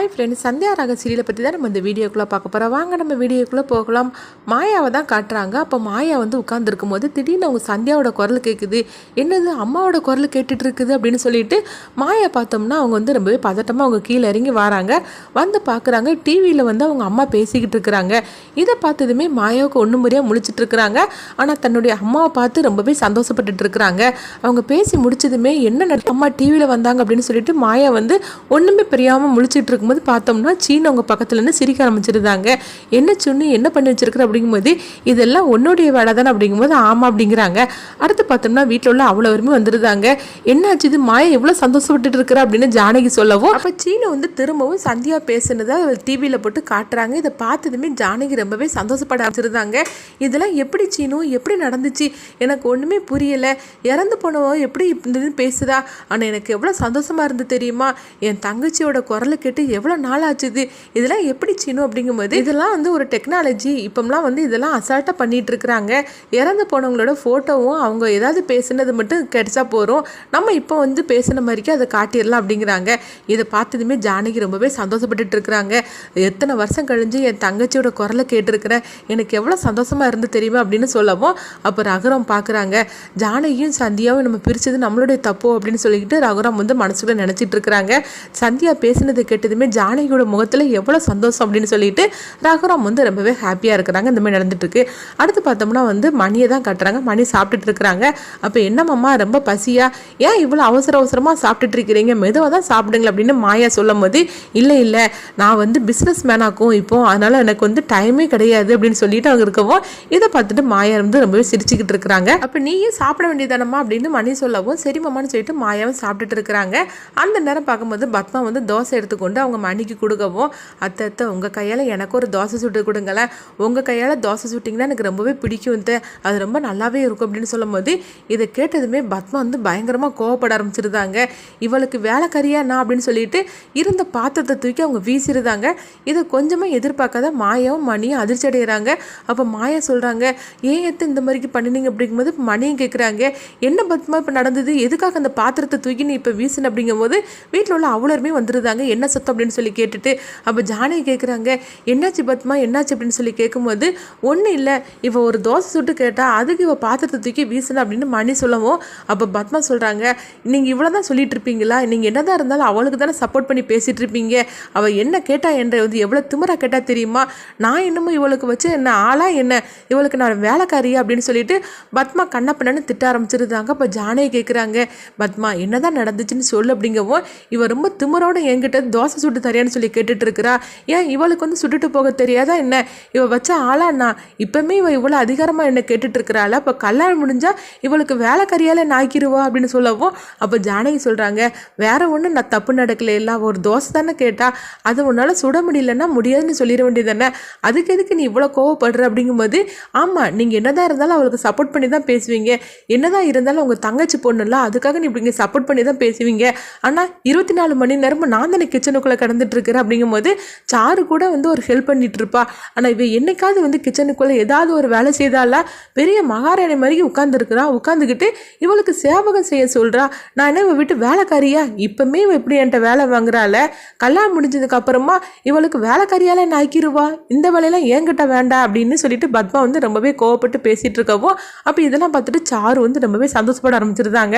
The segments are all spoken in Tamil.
ஹாய் ஃப்ரெண்ட்ஸ், சந்தியா ராக சீரியலை பற்றி தான் நம்ம இந்த வீடியோக்குள்ளே பார்க்க போகிறோம். வாங்க நம்ம வீடியோக்குள்ளே போகலாம். மாயாவை தான் காட்டுறாங்க. அப்போ மாயா வந்து உட்காந்துருக்கும் போது திடீர்னு அவங்க சந்தியாவோட குரல் கேட்குது. என்னது அம்மாவோட குரல் கேட்டுட்டு இருக்குது அப்படின்னு சொல்லிட்டு மாயா பார்த்தோம்னா அவங்க வந்து ரொம்பவே பதட்டமாக அவங்க கீழே இறங்கி வராங்க. வந்து பார்க்குறாங்க, டிவியில் வந்து அவங்க அம்மா பேசிக்கிட்டு இருக்கிறாங்க. இதை பார்த்ததுமே மாயாவுக்கு ஒன்று முறையாக முழிச்சிட்டு இருக்கிறாங்க. ஆனால் தன்னுடைய அம்மாவை பார்த்து ரொம்பவே சந்தோஷப்பட்டுட்டு இருக்கிறாங்க. அவங்க பேசி முடிச்சதுமே என்ன அம்மா டிவியில் வந்தாங்க அப்படின்னு சொல்லிட்டு மாயா வந்து ஒன்றுமே புரியாமல் முழிச்சிட்டு இருக்கும்போது பார்த்தோம்னா சீனு அவங்க பக்கத்துல இருந்து சிரிக்க ஆரம்பிச்சிருந்தாங்க. என்ன சொன்னு என்ன பண்ணி வச்சிருக்கிற அப்படிங்கும்போது இதெல்லாம் உன்னுடைய வேலை தானே அப்படிங்கும்போது ஆமா அப்படிங்கிறாங்க. அடுத்து பார்த்தோம்னா வீட்டில் உள்ள அவ்வளோருமே வந்துருந்தாங்க. என்னாச்சு இது மாயா எவ்வளோ சந்தோஷப்பட்டு இருக்கிற அப்படின்னு ஜானகி சொல்லவும் அப்போ சீனு வந்து திரும்பவும் சந்தியா பேசுனதை டிவியில் போட்டு காட்டுறாங்க. இதை பார்த்ததுமே ஜானகி ரொம்பவே சந்தோஷப்பட ஆரம்பிச்சிருந்தாங்க. இதெல்லாம் எப்படி சீனு எப்படி நடந்துச்சு எனக்கு ஒன்றுமே புரியலை. இறந்து போனவோ எப்படி பேசுதா, ஆனால் எனக்கு எவ்வளோ சந்தோஷமா இருந்து தெரியுமா. என் தங்கச்சியோட குரலை கேட்டு எவ்வளோ நாள் ஆச்சுது. இதெல்லாம் எப்படி சீனு அப்படிங்கும்போது இதெல்லாம் வந்து ஒரு டெக்னாலஜி. இப்போம்லாம் வந்து இதெல்லாம் அசால்ட்டாக பண்ணிட்டு இருக்கிறாங்க. இறந்து போனவங்களோட ஃபோட்டோவும் அவங்க ஏதாவது பேசுனது மட்டும் கிடைச்சா போகிறோம், நம்ம இப்போ வந்து பேசின மாதிரிக்கே அதை காட்டிடலாம் அப்படிங்கிறாங்க. இதை பார்த்ததுமே ஜானகி ரொம்பவே சந்தோஷப்பட்டுட்டு இருக்கிறாங்க. எத்தனை வருஷம் கழிஞ்சு என் தங்கச்சியோட குரலை கேட்டிருக்கிறேன், எனக்கு எவ்வளோ சந்தோஷமாக இருந்து தெரியுமா அப்படின்னு சொல்லவும் அப்போ ரகுராம் பார்க்குறாங்க. ஜானகியும் சந்தியாவும் நம்ம பிரித்தது நம்மளுடைய தப்போ அப்படின்னு சொல்லிக்கிட்டு ரகுராம் வந்து மனசுக்குள்ள நினச்சிட்டு இருக்கிறாங்க. சந்தியா பேசினதை கேட்டதுமே ஜானகியோட முகத்தில் எவ்வளோ சந்தோஷம் அப்படின்னு சொல்லிட்டு ரகுராம் வந்து ரொம்பவே ஹாப்பியாக இருக்கிறாங்க. இந்த மாதிரி நடந்துட்டு இருக்கு. அடுத்து பார்த்தோம்னா வந்து மணியை தான் கட்டுறாங்க. மணி சாப்பிட்டுட்டு இருக்கிறாங்க. அப்போ என்னம்மா ரொம்ப பசியா, ஏன் இவ்வளோ அவசரமாக சாப்பிட்டுட்டு இருக்கிறீங்க, மெதுவாக தான் சாப்பிடுங்க அப்படின்னு மாயா சொல்லும் போது இல்லை நான் வந்து பிஸ்னஸ் மேனாக்கும் இப்போ, அதனால எனக்கு வந்து டைமே கிடையாது அப்படின்னு சொல்லிட்டு அவங்க இருக்கவும் இதை பார்த்துட்டு மாயா வந்து ரொம்பவே சிரிச்சுக்கிட்டு இருக்கிறாங்க. அப்போ நீயும் சாப்பிட வேண்டியதானம்மா அப்படின்னு மணி சொல்லவும் சரிம்மான்னு சொல்லிட்டு மாயாவும் சாப்பிட்டுட்டு இருக்கிறாங்க. அந்த நேரம் பார்க்கும்போது பத்மா வந்து தோசை எடுத்துக்கொண்டு அவங்க மணிக்கு கொடுக்கவும் அத்தை உங்கள் கையால் எனக்கு ஒரு தோசை சுட்டு கொடுங்களேன், உங்கள் கையால் தோசை சுட்டிங்கன்னா எனக்கு ரொம்பவே பிடிக்கும், அது ரொம்ப நல்லாவே இருக்கும் அப்படின்னு சொல்லும் போது இதை கேட்டதுமே பத்மா வந்து பயங்கரமாக கோவப்பட ஆரம்பிச்சிருந்தாங்க. இவளுக்கு வேலைக்காரியா நான் அப்படின்னு சொல்லிட்டு இருந்த பாத்திரத்தை தூக்கி அவங்க வீசிருந்தாங்க. இதை கொஞ்சமாக எதிர்பார்க்காத மாயாவும் மணியும் அதிர்ச்சி அடைகிறாங்க. அப்போ மாயா சொல்கிறாங்க, ஏன் எத்து இந்த மாதிரிக்கு பண்ணினீங்க அப்படிங்கும்போது மணியும் கேட்குறாங்க, என்ன பத்மா இப்போ நடந்தது, எதுக்காக அந்த பாத்திரத்தை தூக்கி நீ இப்போ வீசின அப்படிங்கும்போது வீட்டில் உள்ள அவ்வளோருமே வந்துருந்தாங்க. என்ன சத்தம் அப்படின்னு சொல்லி கேட்டுட்டு அப்போ ஜானகி கேட்குறாங்க, என்னாச்சு பத்மா என்னாச்சு அப்படின்னு சொல்லி கேட்கும்போது ஒன்றும் இல்லை, இவ ஒரு தோசை சுட்டு கேட்டா அதுக்கு இவ பாத்திரத்தை தூக்கி வீசின அப்படின்னு மணி சொல்லவும் அப்போ பத்மா சொல்கிறாங்க, நீங்கள் இவ்வளோ தான் சொல்லிட்டு இருப்பீங்களா, நீங்கள் என்னதான் இருந்தாலும் அவளுக்கு தானே சப்போர்ட் பண்ணி பேசிகிட்டு இருப்பீங்க, அவள் என்ன கேட்டா என்ற வந்து எவ்வளோ திமிரா கேட்டா தெரியுமா, நான் என்னமோ இவளுக்கு வச்சு என்ன ஆளா என்ன, இவளுக்கு நான் வேலைக்காரியா அப்படின்னு சொல்லிட்டு பத்மா கண்ணப்பண்ணு திட்ட ஆரம்பிச்சிருந்தாங்க. அப்போ ஜானகி கேட்குறாங்க, பத்மா என்னதான் நடந்துச்சுன்னு சொல்லு அப்படிங்கவும் இவ ரொம்ப திமிரோட என்கிட்ட தோசை சுட்டு தரியான்னு சொல்லி கேட்டுட்டு இருக்கிறா, ஏன் இவளுக்கு வந்து சுட்டுட்டு போக தெரியாதா என்ன, இவ வச்ச ஆளாண்ணா இப்பவுமே இவ இவ்வளோ அதிகாரமாக என்ன கேட்டுட்டு இருக்கிறாள், அப்போ கல்யாணம் முடிஞ்சா இவளுக்கு வேலைக்காரியால நாய்க்கிருவா அப்படின்னு சொல்லவும் அப்போ ஜானகி சொல்கிறாங்க, வேற ஒன்றும் நான் தப்பு நடக்கல, இல்லை ஒரு தோசை தானே கேட்டா, அது உன்னால் சுட முடியலன்னா முடியாதுன்னு சொல்லிட வேண்டியது தானே, அதுக்கு எதுக்கு நீ இவ்வளோ கோவப்படுற அப்படிங்கும்போது ஆமாம் நீங்கள் என்னதான் இருந்தாலும் அவளுக்கு சப்போர்ட் பண்ணி தான் பேசுவீங்க, என்னதான் இருந்தாலும் உங்கள் தங்கச்சி பொண்ணுல அதுக்காக நீ இப்படி சப்போர்ட் பண்ணி தான் பேசுவீங்க, ஆனால் 24 மணி நேரமும் நான் தானே கிச்சனுக்குள்ளே கடந்துட்டு இருக்கிறேன் அப்படிங்கும்போது சாரு கூட வந்து ஒரு ஹெல்ப் பண்ணிட்டு இருப்பா, ஆனால் இவ என்னைக்காவது வந்து கிச்சனுக்குள்ளே ஏதாவது ஒரு வேலை செய்தால பெரிய மகாராணி மாதிரி உட்காந்துருக்குறா, உட்காந்துக்கிட்டு இவளுக்கு சேவகம் செய்ய சொல்கிறா, நான் என்ன இவ வீட்டு வேலைக்காரியா, இப்பவுமே இவ எப்படி என்கிட்ட வேலை வாங்குறாள், கல்யாணம் முடிஞ்சதுக்கு அப்புறமா இவளுக்கு வேலைக்காரியால நாய்க்கிருவா, இந்த வேலையெல்லாம் என்கிட்ட வேண்டாம் அப்படின்னு சொல்லிட்டு பத்மா வந்து ரொம்பவே கோவப்பட்டு பேசிட்டு இருக்கவும் அப்போ இதெல்லாம் பார்த்துட்டு சாரு வந்து ரொம்பவே சந்தோஷப்பட ஆரம்பிச்சிருந்தாங்க.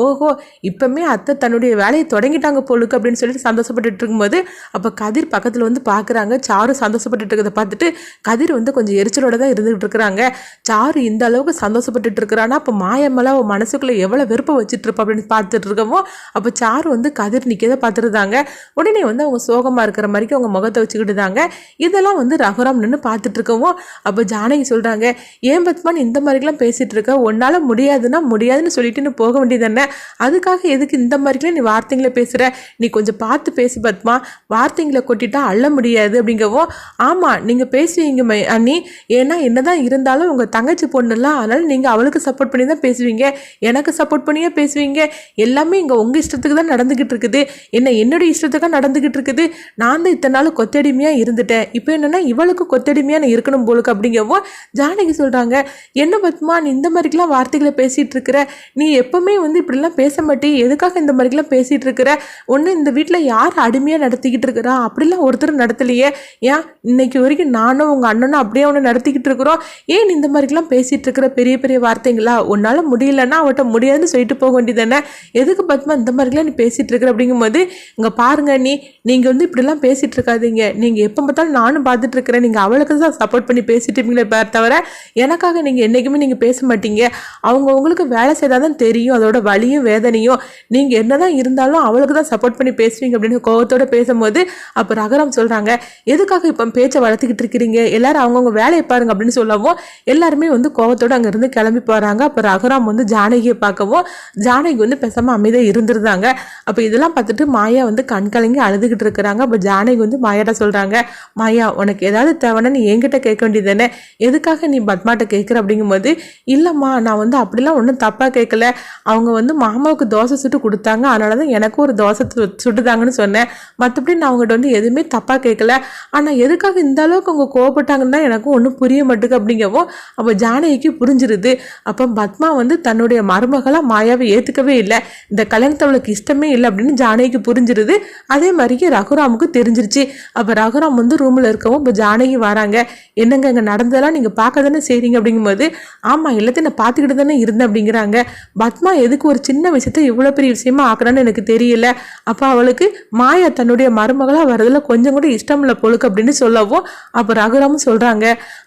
ஓஹோ இப்பவுமே அத்தை தன்னுடைய வேலையை தொடங்கிட்டாங்க போலுக்கு அப்படின்னு சொல்லிட்டு சந்தோஷப்பட்டுட்டு இருக்கும்போது அப்போ கதிர் பக்கத்தில் வந்து பார்க்குறாங்க. சாரு சந்தோஷப்பட்டுட்டு இருக்கிறத பார்த்துட்டு கதிர் வந்து கொஞ்சம் எரிச்சலோட தான் இருந்துகிட்டு இருக்கிறாங்க. சாரு இந்த அளவுக்கு சந்தோஷப்பட்டுட்டு இருக்கிறான்னா அப்போ மாயம்மெல்லாம் அவன் மனசுக்குள்ளே எவ்வளோ வெறுப்பை வச்சுட்டு இருப்பா அப்படின்னு பார்த்துட்டு இருக்கவும் அப்போ சாரு வந்து கதிர் நிற்கதை பார்த்துருந்தாங்க. உடனே வந்து அவங்க சோகமாக இருக்கிற மாதிரி அவங்க முகத்தை வச்சுக்கிட்டு தாங்க. இதெல்லாம் வந்து ரகுராம் நின்று பார்த்துட்டு இருக்கவும் அப்போ ஜானகி சொல்கிறாங்க, ஏன் பத்மான் இந்த மாதிரிலாம் பேசிகிட்டு இருக்க, உன்னால் முடியாதுன்னா முடியாதுன்னு சொல்லிட்டு நீ போக வேண்டியது என்ன, அதுக்காக எதுக்கு இந்த மாதிரிலாம் நீ வார்த்தைங்களை பேசுகிற, நீ கொஞ்சம் பார்த்து பேசு பத்மா, வார்த்தைங்களை கொட்டிட்டா அள்ள முடியாது அப்படிங்கவும் ஆமாம் நீங்கள் பேசுவீங்க அண்ணி, ஏன்னா என்னதான் இருந்தாலும் உங்கள் தங்கச்சி பொண்ணுலாம், அதனால் நீங்கள் அவளுக்கு சப்போர்ட் பண்ணி தான் பேசுவீங்க, எனக்கு சப்போர்ட் பண்ணியே பேசுவீங்க, எல்லாமே இங்கே உங்கள் இஷ்டத்துக்கு தான் நடந்துக்கிட்டு இருக்குது, என்னுடைய இஷ்டத்துக்காக நடந்துக்கிட்டு இருக்குது, நான் தான் இத்தனை நாள் கொத்தடிமையாக இருந்துட்டேன், இப்போ என்னென்னா இவளுக்கு கொத்தடிமையாக நான் இருக்கணும் போலுக்கு அப்படிங்கவும் ஜானகி சொல்கிறாங்க, என்ன பத்மா நீ இந்த மாதிரிக்கெலாம் வார்த்தைகளை பேசிகிட்டு இருக்கிற, நீ எப்பவுமே வந்து இப்படிலாம் பேச மாட்டே, எதுக்காக இந்த மாதிரிக்கெலாம் பேசிகிட்டு இருக்கிற, ஒன்று இந்த வீட்டில் யார் அடிமையாக நடத்திக்கிட்டு இருக்கிறா, அப்படிலாம் ஒருத்தர் நடத்தலையே, ஏன் இன்னைக்கு வரைக்கும் நானும் உங்கள் அண்ணனும் அப்படியே அவனை நடத்திக்கிட்டு இருக்கிறோம், ஏன் இந்த மாதிரிலாம் பேசிகிட்டு இருக்கிற, பெரிய பெரிய வார்த்தைங்களா, உன்னால் முடியலன்னா அவட்ட முடியாதுன்னு சொல்லிட்டு போக வேண்டியதானே, எதுக்கு பத்மா இந்த மாதிரிலாம் நீ பேசிகிட்டு இருக்கிற அப்படிங்கும்போது, இங்கே பாருங்க நீங்கள் வந்து இப்படிலாம் பேசிகிட்டு இருக்காதீங்க, நீங்கள் எப்போ பார்த்தாலும் நானும் பார்த்துட்டு இருக்கிறேன், நீங்கள் அவளுக்கு தான் சப்போர்ட் பண்ணி பேசிட்டு இருப்பீங்களே தவிர எனக்காக நீங்கள் என்றைக்குமே நீங்கள் பேச மாட்டீங்க, அவங்களுக்கு வேலை செய்தால் தான் தெரியும் அதோட வலியும் வேதனையும், நீங்கள் என்னதான் இருந்தாலும் அவளுக்கு தான் சப்போர்ட் பண்ணி பேசுவீங்க அப்படின்னு கோவத்தோட பேசும்போது அப்போ ரகுராம் சொல்கிறாங்க, எதுக்காக இப்போ பேச்சை வளர்த்துக்கிட்டு இருக்கிறீங்க, எல்லாரும் அவங்கவுங்க வேலையை பாருங்க அப்படின்னு சொல்லவும் எல்லாருமே வந்து கோவத்தோடு அங்கேருந்து கிளம்பி போகிறாங்க. அப்போ ரகுராம் வந்து ஜானகியை பார்க்கவும் ஜானகி வந்து பேசாமல் அமைதியாக இருந்துருந்தாங்க. அப்போ இதெல்லாம் பார்த்துட்டு மாயா வந்து கண் கலங்கி அழுதுகிட்டு இருக்கிறாங்க. அப்போ ஜானகி வந்து மாயாட்ட சொல்கிறாங்க, மாயா உனக்கு ஏதாவது தேவைன்னா நீ என்கிட்ட கேட்க வேண்டியது தானே, எதுக்காக நீ பத்மாட்ட கேட்குற அப்படிங்கும்போது, இல்லைம்மா நான் வந்து அப்படிலாம் ஒன்றும் தப்பாக கேட்கல, அவங்க வந்து மாமாவுக்கு தோசை சுட்டு கொடுத்தாங்க, அதனால தான் எனக்கும் ஒரு தோசை சுட்டுதாங்கன்னு சொன்னேன், மற்றபடி நான் அவங்ககிட்ட வந்து எதுவுமே தப்பாக கேட்கல, ஆனால் எதுக்காக இந்த அளவுக்கு அவங்க கோவப்பட்டாங்கன்னு தான் எனக்கும் ஒன்றும் புரிய மாட்டுக்கு அப்படிங்கவும் அப்போ ஜானகிக்கு புரிஞ்சிருது. அப்போ பத்மா வந்து தன்னுடைய மருமகளாக மாயாவை ஏற்றுக்கவே இல்லை, இந்த கல்யாணத்தை அவளுக்கு இஷ்டமே இல்லை அப்படின்னு ஜானகிக்கு புரிஞ்சிருது. அதே மாதிரிக்கு ரகுராமுக்கு தெரிஞ்சிருச்சு. அப்போ ரகுராம் வந்து ரூமில் இருக்கவும் இப்போ ஜானகி வராங்க, என்னங்க இங்கே நடந்ததெல்லாம் நீங்கள் பார்க்க தானே செய்கிறீங்க அப்படிங்கும்போது, ஆமாம் எல்லாத்தையும் நான் பார்த்துக்கிட்டு தானே இருந்தேன் அப்படிங்கிறாங்க. பத்மா எதுக்கு ஒரு சின்ன விஷயத்த இவ்வளோ பெரிய விஷயமா ஆக்குறான்னு எனக்கு தெரியல, அப்போ அவளுக்கு மாயா தன்னுடைய மருமகளாக வரதில் கொஞ்சம் கூட இஷ்டம் இல்லை பொழுக்கு அப்படின்னு சொல்லவும் அப்போ ரகுராமும் சொல்கிறாங்க,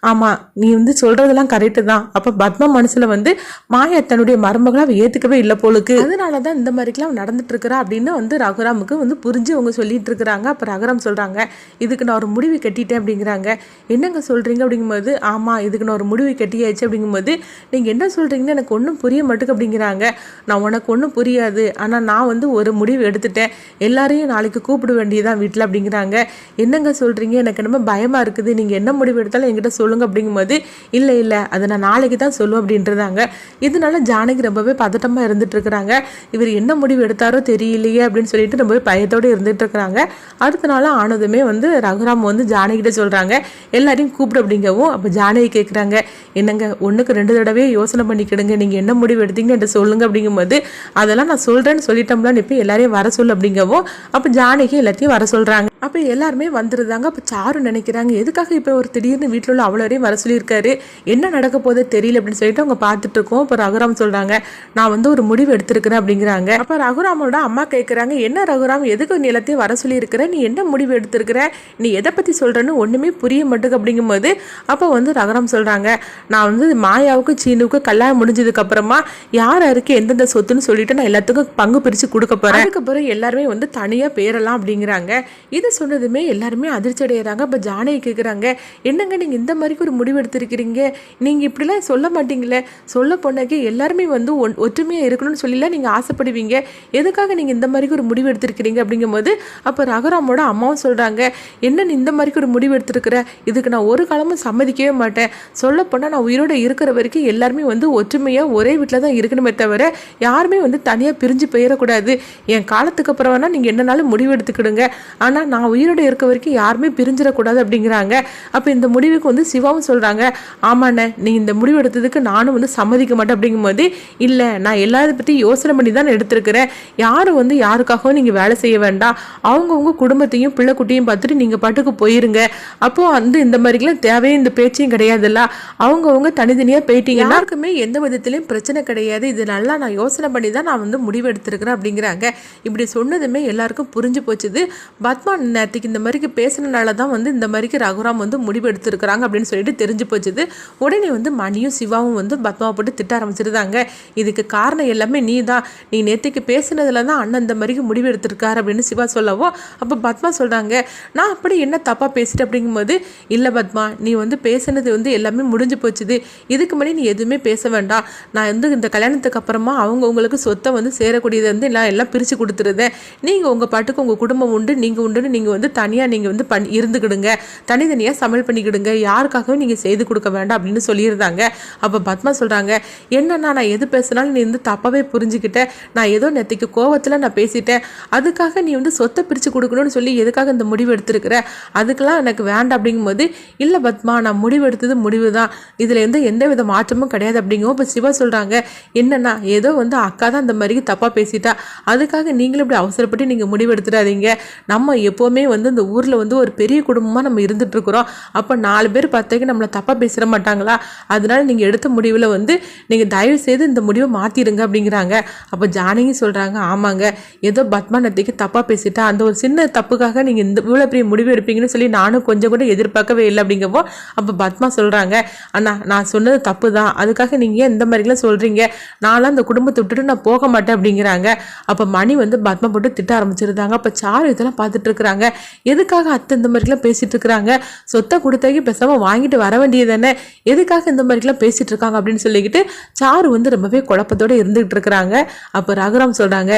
ஆமாம் நீ வந்து சொல்கிறதெல்லாம் கரெக்டு தான், அப்போ பத்மா மனசில் வந்து மாயா தன்னுடைய மருமகளாக ஏற்றுக்கவே இல்லை பொழுக்கு, அதனால தான் இந்த மாதிரிக்கெல்லாம் நடந்துட்டு இருக்கிறா அப்படின்னு வந்து ரகுராமுக்கு வந்து புரிஞ்சு அவங்க சொல்லிட்டு இருக்கிறாங்க. அப்போ ரகுராம் சொல்கிறாங்க, இதுக்கு நான் ஒரு முடிவு கட்டிட்டேன் அப்படிங்கிறாங்க. என்னங்க சொல்கிறீங்க அப்படிங்கும்போது, ஆமாம் இதுக்கு நான் ஒரு முடிவு கட்டியாச்சு அப்படிங்கும்போது, நீங்கள் என்ன சொல்கிறீங்கன்னு எனக்கு ஒன்றும் புரிய மாட்டுக்கு அப்படிங்கிறாங்க. நான் உனக்கு ஒன்றும் புரியாது, ஆனால் நான் வந்து ஒரு முடிவு எடுத்துட்டேன், எல்லாரையும் நாளைக்கு கூப்பிட வேண்டியதான் வீட்டில் அப்படிங்கிறாங்க. என்னங்க சொல்கிறீங்க, எனக்கு என்னமோ பயமாக இருக்குது, நீங்கள் என்ன முடிவு எடுத்தாலும் என்கிட்ட சொல்லுங்கள் அப்படிங்கும்போது, இல்லை இல்லை அதை நான் நாளைக்கு தான் சொல்லுவேன் அப்படின்றதாங்க. இதனால ஜானகி ரொம்பவே பதட்டமாக இருந்துட்டு இருக்கிறாங்க. இவர் என்ன முடிவு எடுத்தாரோ தெரியலையே அப்படின்னு சொல்லிட்டு ரொம்பவே பயத்தோடு இருந்துட்டு இருக்கிறாங்க. அடுத்த நாள் ஆனதுமே வந்து ரகுராம் வந்து ஜானகிட்ட சொல்கிறாங்க, எல்லாரையும் கூப்பிடு அப்படிங்கவும் அப்போ ஜானகி கேட்குறாங்க, என்னங்க ஒன்றுக்கு 2 தடவை யோசனை பண்ணிக்கிடுங்க, நீங்கள் என்ன முடிவு எடுத்தீங்கன்னு என்கிட்ட சொல்லுங்க அப்படிங்கும்போது, அதெல்லாம் நான் சொல்கிறேன்னு சொல்லிட்டோம்லாம் இப்போ எல்லாரையும் வர சொல்லு அப்படிங்கவும் அப்போ ஜானகி எல்லாத்தையும் வர சொல்கிறாங்க. அப்போ எல்லாருமே வந்துருந்தாங்க. அப்போ சாரு நினைக்கிறாங்க, எதுக்காக இப்போ ஒரு திடீர்னு வீட்டில் உள்ள அவ்வளோரையும் வர சொல்லியிருக்காரு, என்ன நடக்க போதே தெரியல அப்படின்னு சொல்லிட்டு அவங்க பார்த்துட்டு இருக்கோம். இப்போ ரகுராம் சொல்கிறாங்க, நான் வந்து ஒரு முடிவு எடுத்திருக்கிறேன் அப்படிங்கிறாங்க. அப்போ ரகுராமோட அம்மா கேட்குறாங்க, என்ன ரகுராம் எதுக்கு நீ எல்லாத்தையும் வர சொல்லியிருக்கிற, நீ என்ன முடிவு எடுத்திருக்கிற, நீ எதை பற்றி சொல்கிறேன்னு ஒன்றுமே புரிய மாட்டுக்கு அப்படிங்கும்போது அப்போ வந்து ரகுராம் சொல்கிறாங்க, நான் வந்து மாயாவுக்கு சீனுவுக்கு கல்யாணம் முடிஞ்சதுக்கப்புறமா யார் யாருக்கு எந்தெந்த சொத்துன்னு சொல்லிட்டு நான் எல்லாத்துக்கும் பங்கு பிரித்து கொடுக்க போகிறேன், அதுக்கப்புறம் எல்லாருமே வந்து தனியாக பேரலாம் அப்படிங்கிறாங்க. இது சொன்னதுமே எல்லாருமே அதிர்ச்சி அடைகிறாங்க. இப்போ ஜானகி கேட்குறாங்க, என்னங்க நீங்கள் இந்த மாதிரி ஒரு முடிவு எடுத்திருக்கிறீங்க, நீங்கள் இப்படிலாம் சொல்ல மாட்டீங்களே, சொல்ல போனாக்கே எல்லாருமே வந்து ஒற்றுமையாக இருக்கணும்னு சொல்லிலாம் நீங்கள் ஆசைப்படுவீங்க, எதுக்காக நீங்கள் இந்த மாதிரி ஒரு முடிவு எடுத்திருக்கிறீங்க அப்படிங்கும்போது அப்போ ரகுராமோட அம்மாவும் சொல்கிறாங்க, என்ன நீ இந்த மாதிரி ஒரு முடிவு எடுத்திருக்கிற, இதுக்கு நான் ஒரு காலமும் சம்மதிக்கவே மாட்டேன், சொல்லப்போனால் நான் உயிரோடு இருக்கிற வரைக்கும் எல்லாருமே வந்து ஒற்றுமையாக ஒரே வீட்டில் தான் இருக்கணுமே தவிர யாருமே வந்து தனியாக பிரிஞ்சு போயிடக்கூடாது, என் காலத்துக்கு அப்புறம் வேணால் நீங்கள் என்னன்னாலும் முடிவு எடுத்துக்கிடுங்க, ஆனால் நான் உயிரோடு இருக்க வரைக்கும் யாருமே பிரிஞ்சிடக்கூடாது அப்படிங்கிறாங்க. அப்போ இந்த முடிவுக்கு வந்து சிவாவும் சொல்கிறாங்க, ஆமாண்ணே நீ இந்த முடிவு எடுத்ததுக்கு நானும் வந்து சம்மதிக்க மாட்டேன் அப்படிங்கும்போது, இல்லை நான் எல்லாரை பற்றி யோசனை பண்ணி தான் எடுத்திருக்கிறேன், யாரும் வந்து யாருக்காகவும் நீங்கள் வேலை செய்ய வேண்டாம், அவங்கவுங்க குடும்பத்தையும் பிள்ளை குட்டியும் பார்த்துட்டு நீங்கள் பாட்டுக்கு போயிருங்க, அப்போ வந்து இந்த மாதிரிலாம் தேவையே இந்த பேச்சையும் கிடையாதுல்ல, அவங்கவுங்க தனித்தனியாக போயிட்டீங்கன்னா யாருக்குமே எந்த விதத்துலையும் பிரச்சனை கிடையாது, இது நல்லா நான் யோசனை பண்ணி தான் நான் வந்து முடிவு எடுத்திருக்கிறேன் அப்படிங்கிறாங்க. இப்படி சொன்னதுமே எல்லாருக்கும் புரிஞ்சு போச்சுது, பத்மா நேற்றுக்கு இந்த மாதிரிக்கு பேசினால தான் வந்து இந்த மாதிரிக்கு ரகுராம் வந்து முடிவு எடுத்திருக்கிறாங்க அப்படின்னு சொல்லிட்டு தெரிஞ்சு போச்சுது. உடனே வந்து மணியும் சிவாவும் வந்து பத்மாவை போட்டு திட்ட ஆரம்பிச்சிருந்தாங்க, இதுக்கு காரணம் எல்லாமே நீ தான், நீ நேற்றுக்கு பேசினதுல தான் அண்ணன் இந்த மாதிரிக்கு முடிவு எடுத்திருக்காரு அப்படின்னு சிவா சொல்லவோ அப்போ பத்மா சொல்கிறாங்க, நான் அப்படி என்ன தப்பாக பேசிட்டேன் அப்படிங்கும்போது, இல்லை பத்மா நீ வந்து பேசினது வந்து எல்லாமே முடிஞ்சு போச்சுது, இதுக்கு முன்னாடி நீ எதுவுமே பேச வேண்டாம், நான் வந்து இந்த கல்யாணத்துக்கு அப்புறமா அவங்கவுங்களுக்கு சொத்தை வந்து சேரக்கூடியதை வந்து நான் எல்லாம் பிரித்து கொடுத்துருந்தேன், நீங்கள் உங்கள் பாட்டுக்கு உங்கள் குடும்பம் உண்டு நீங்கள் உண்டுன்னு நீங்கள் வந்து தனியாக நீங்கள் வந்து இருந்துக்கிடுங்க, தனித்தனியாக சமையல் பண்ணிக்கிடுங்க, யாருக்காகவும் நீங்கள் செய்து கொடுக்க வேண்டாம் அப்படின்னு சொல்லியிருந்தாங்க. அப்போ பத்மா சொல்கிறாங்க, என்னன்னா நான் எது பேசினாலும் நீ வந்து தப்பாகவே புரிஞ்சுக்கிட்டேன், நான் ஏதோ நேற்றுக்கு கோவத்தில் நான் பேசிட்டேன், அதுக்காக நீ வந்து சொத்தை பிரித்து கொடுக்கணும்னு சொல்லி எதுக்காக இந்த முடிவு எடுத்திருக்கிற, அதுக்கெல்லாம் எனக்கு வேண்டாம் அப்படிங்கும்போது, இல்லை பத்மா நான் முடிவு எடுத்தது முடிவு தான், இதில் எந்த வித மாற்றமும் கிடையாது அப்படிங்கும். இப்போ சிவா சொல்கிறாங்க, என்னன்னா ஏதோ வந்து அக்கா தான் இந்த மாதிரி தப்பாக பேசிட்டா, அதுக்காக நீங்களும் இப்படி அவசரப்பட்டு நீங்கள் முடிவு எடுத்துடாதீங்க, நம்ம எப்போவுமே குடும்பமே வந்து இந்த ஊரில் வந்து ஒரு பெரிய குடும்பமாக நம்ம இருந்துட்டு இருக்கிறோம். அப்போ 4 பேர் பார்த்தாக்கி நம்மளை தப்பாக பேசிட மாட்டாங்களா? அதனால நீங்கள் எடுத்த முடிவில் வந்து நீங்கள் தயவு செய்து இந்த முடிவை மாற்றிடுங்க அப்படிங்கிறாங்க. அப்போ ஜானகி சொல்கிறாங்க, ஆமாங்க, ஏதோ பத்மா நத்திக்கு தப்பாக பேசிட்டா, அந்த ஒரு சின்ன தப்புக்காக நீங்கள் இந்த இவ்வளோ பெரிய முடிவு எடுப்பீங்கன்னு சொல்லி நானும் கொஞ்சம் கூட எதிர்பார்க்கவே இல்லை அப்படிங்கப்போ அப்போ பத்மா சொல்கிறாங்க, அண்ணா நான் சொன்னது தப்பு தான், அதுக்காக நீங்கள் ஏன் இந்த மாதிரிலாம் சொல்கிறீங்க, நான்லாம் அந்த குடும்பத்தை விட்டுட்டு நான் போக மாட்டேன் அப்படிங்கிறாங்க. அப்போ மணி வந்து பத்மா போட்டு திட்ட ஆரம்பிச்சிருந்தாங்க. அப்போ சாரு இதெல்லாம் பார்த்துட்டு இருக்கிறாங்க. எதுக்காக அத்தை இந்த மாதிரிலாம் பேசிட்டு இருக்கிறாங்க? சொத்தை கொடுத்தாக்கி பேசாமல் வாங்கிட்டு வர வேண்டியது தானே, எதுக்காக இந்த மாதிரிலாம் பேசிட்டு இருக்காங்க அப்படின்னு சொல்லிக்கிட்டு சாரு வந்து ரொம்பவே குழப்பத்தோடு இருந்துகிட்டு இருக்கிறாங்க. அப்போ ரகுராம் சொல்கிறாங்க,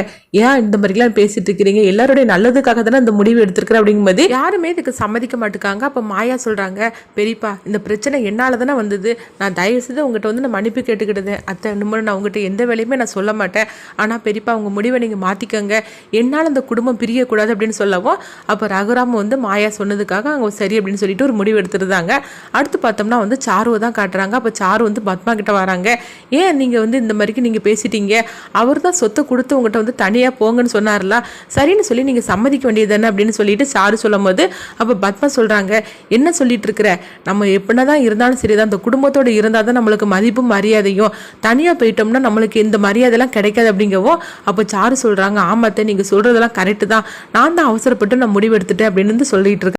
ஏன் இந்த மாதிரிலாம் பேசிட்டு இருக்கிறீங்க, எல்லாருடைய நல்லதுக்காக தானே இந்த முடிவு எடுத்திருக்கிறேன் அப்படிங்கும்போது யாருமே இதுக்கு சம்மதிக்க மாட்டுக்காங்க. அப்போ மாயா சொல்கிறாங்க, பெரியப்பா இந்த பிரச்சனை என்னால் தானே வந்தது, நான் தயவு செய்து உங்கள்கிட்ட வந்து நான் மன்னிப்பு கேட்டுக்கிட்டேன் அத்தை, இன்னும் நான் உங்கள்கிட்ட எந்த வேலையுமே நான் சொல்ல மாட்டேன், ஆனால் பெரியப்பா உங்கள் முடிவை நீங்கள் மாற்றிக்கங்க, என்னால் அந்த குடும்பம் பிரியக்கூடாது அப்படின்னு சொல்லவும் அப்போ ரகுராம் வந்து மாயா சொன்னதுக்காக அவங்க சரி அப்படின்னு சொல்லிட்டு ஒரு முடிவு எடுத்துருந்தாங்க. அடுத்து பார்த்தோம்னா வந்து சாருவை தான் காட்டுறாங்க. அப்போ சாரு வந்து பத்மா கிட்ட வராங்க. ஏன் நீங்கள் வந்து இந்த மாதிரிக்கு நீங்கள் பேசிட்டீங்க, அவர் தான் சொத்தை கொடுத்து உங்கள்கிட்ட வந்து தனியாக போங்கன்னு சொன்னார்ல, சரின்னு சொல்லி நீங்கள் சம்மதிக்க வேண்டியது தானே அப்படின்னு சொல்லிட்டு சாரு சொல்லும் போது அப்போ பத்மா சொல்கிறாங்க, என்ன சொல்லிட்டு இருக்கிற, நம்ம எப்படின்னா தான் இருந்தாலும் சரிதான், அந்த குடும்பத்தோடு இருந்தால் தான் நம்மளுக்கு மதிப்பும் மரியாதையும், தனியாக போயிட்டோம்னா நம்மளுக்கு இந்த மரியாதைலாம் கிடைக்காது அப்படிங்கவும் அப்போ சாரு சொல்கிறாங்க, ஆமாத்தை நீங்கள் சொல்கிறதெல்லாம் கரெக்டு தான், நான் தான் அவசரப்பட்டு நான் முடிவு எடுத்துட்டேன் அப்படின்னு சொல்லிட்டு இருக்கேன்.